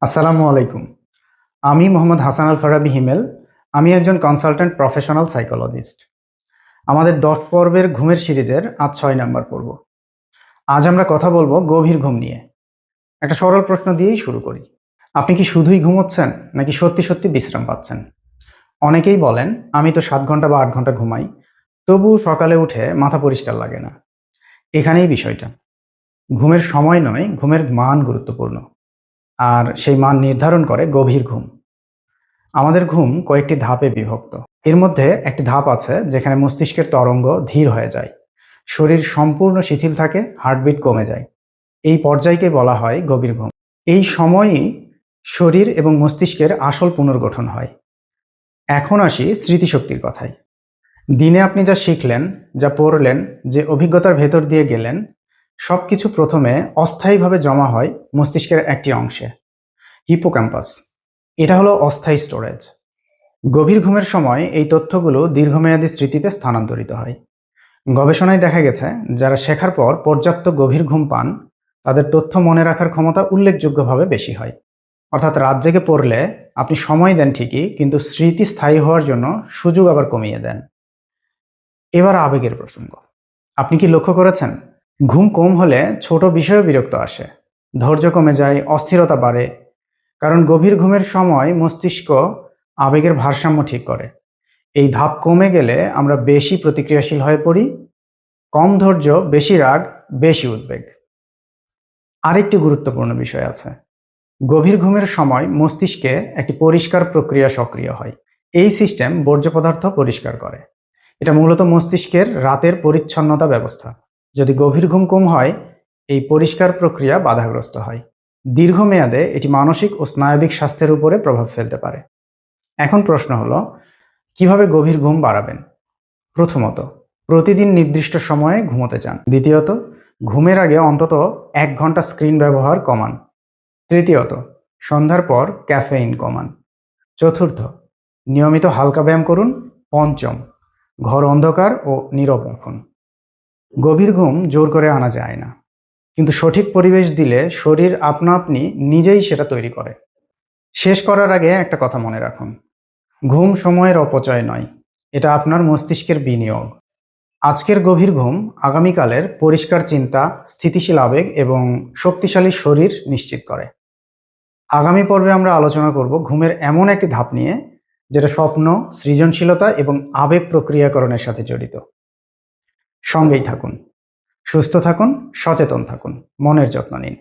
আসসালামু আলাইকুম। আমি মোহাম্মদ হাসান আল ফারাবি হিমেল। আমি একজন কনসালটেন্ট প্রফেশনাল সাইকোলজিস্ট। আমাদের ১০ পর্বের ঘুমের সিরিজের আজ ৬ নাম্বার পর্ব। আজ আমরা কথা বলবো গভীর ঘুম নিয়ে। একটা সরল প্রশ্ন দিয়েই শুরু করি। আপনি কি শুধুই ঘুমোচ্ছেন নাকি সত্যি সত্যি বিশ্রাম পাচ্ছেন? অনেকেই বলেন, আমি তো ৭ ঘন্টা বা ৮ ঘন্টা ঘুমাই, তবুও সকালে উঠে মাথা পরিষ্কার লাগে না। এখানেই বিষয়টা। ঘুমের সময় নয়, ঘুমের মান গুরুত্বপূর্ণ। আর সেই মান নির্ধারণ করে গভীর ঘুম। আমাদের ঘুম কয়েকটি ধাপে বিভক্ত। এর মধ্যে একটি ধাপ আছে যেখানে মস্তিষ্কের তরঙ্গ ধীর হয়ে যায়, শরীর সম্পূর্ণ শিথিল থাকে, হার্টবিট কমে যায়। এই পর্যায়কে বলা হয় গভীর ঘুম। এই সময়ই শরীর এবং মস্তিষ্কের আসল পুনর্গঠন হয়। এখন আসি স্মৃতিশক্তির কথায়। দিনে আপনি যা শিখলেন, যা পড়লেন, যে অভিজ্ঞতার ভেতর দিয়ে গেলেন, সবকিছু প্রথমে অস্থায়ীভাবে জমা হয় মস্তিষ্কের একটি অংশে, হিপোক্যাম্পাস। এটা হলো অস্থায়ী স্টোরেজ। গভীর ঘুমের সময় এই তথ্যগুলো দীর্ঘমেয়াদী স্মৃতিতে স্থানান্তরিত হয়। গবেষণায় দেখা গেছে, যারা শেখার পর পর্যাপ্ত গভীর ঘুম পান, তাদের তথ্য মনে রাখার ক্ষমতা উল্লেখযোগ্যভাবে বেশি হয়। অর্থাৎ রাত জেগে পড়লে আপনি সময় দেন ঠিকই, কিন্তু স্মৃতি স্থায়ী হওয়ার জন্য সুযোগ আবার কমিয়ে দেন। এবার আবেগের প্রসঙ্গ। আপনি কি লক্ষ্য করেছেন, ঘুম কম হলে ছোট বিষয়েও বিরক্ত আসে, ধৈর্য কমে যায়, অস্থিরতা বাড়ে? কারণ গভীর ঘুমের সময় মস্তিষ্ক আবেগের ভারসাম্য ঠিক করে। এই ধাপ কমে গেলে আমরা বেশি প্রতিক্রিয়াশীল হয়ে পড়ি, কম ধৈর্য, বেশি রাগ, বেশি উদ্বেগ। আরেকটি গুরুত্বপূর্ণ বিষয় আছে। গভীর ঘুমের সময় মস্তিষ্কে একটি পরিষ্কার প্রক্রিয়া সক্রিয় হয়। এই সিস্টেম বর্জ্য পদার্থ পরিষ্কার করে। এটা মূলত মস্তিষ্কের রাতের পরিচ্ছন্নতা ব্যবস্থা। যদি গভীর ঘুম কম হয়, এই পরিষ্কার প্রক্রিয়া বাধাগ্রস্ত হয়। দীর্ঘমেয়াদে এটি মানসিক ও স্নায়বিক স্বাস্থ্যের উপরে প্রভাব ফেলতে পারে। এখন প্রশ্ন হলো, কিভাবে গভীর ঘুম বাড়াবেন? প্রথমত, প্রতিদিন নির্দিষ্ট সময়ে ঘুমোতে যান। দ্বিতীয়ত, ঘুমের আগে অন্তত ১ ঘন্টা স্ক্রিন ব্যবহার কমান। তৃতীয়ত, সন্ধ্যার পর ক্যাফেইন কমান। চতুর্থ, নিয়মিত হালকা ব্যায়াম করুন। পঞ্চম, ঘর অন্ধকার ও নীরব রাখুন। গভীর ঘুম জোর করে আনা যায় না, কিন্তু সঠিক পরিবেশ দিলে শরীর আপনা আপনি নিজেই সেটা তৈরি করে। শেষ করার আগে একটা কথা মনে রাখুন, ঘুম সময়ের অপচয় নয়, এটা আপনার মস্তিষ্কের বিনিয়োগ। আজকের গভীর ঘুম আগামীকালের পরিষ্কার চিন্তা, স্থিতিশীল আবেগ এবং শক্তিশালী শরীর নিশ্চিত করে। আগামী পর্বে আমরা আলোচনা করব ঘুমের এমন একটি ধাপ নিয়ে, যেটা স্বপ্ন, সৃজনশীলতা এবং আবেগ প্রক্রিয়াকরণের সাথে জড়িত। সঙ্গেই থাকুন, সুস্থ থাকুন, সচেতন থাকুন, মনের যত্ন নিন।